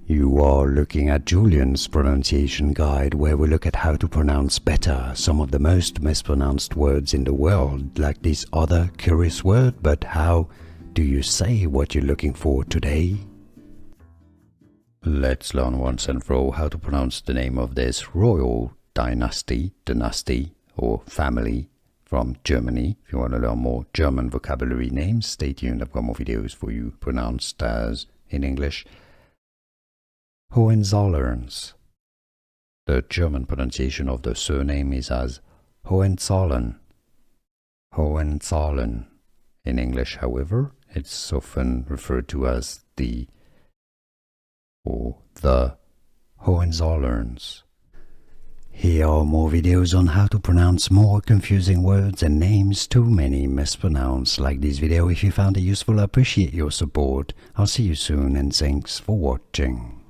You are looking at Julian's pronunciation guide, where we look at how to pronounce better some of the most mispronounced words in the world, like this other curious word. But how do you say what you're looking for today? Let's learn once and for all how to pronounce the name of this royal dynasty, or family from Germany. If you want to learn more German vocabulary names, stay tuned. I've got more videos for you pronounced as in English. Hohenzollerns. The German pronunciation of the surname is as Hohenzollern. Hohenzollern. In English, however, it's often referred to as the Hohenzollerns. Here are more videos on how to pronounce more confusing words and names too many mispronounced. Like this video if you found it useful. I appreciate your support. I'll see you soon and thanks for watching.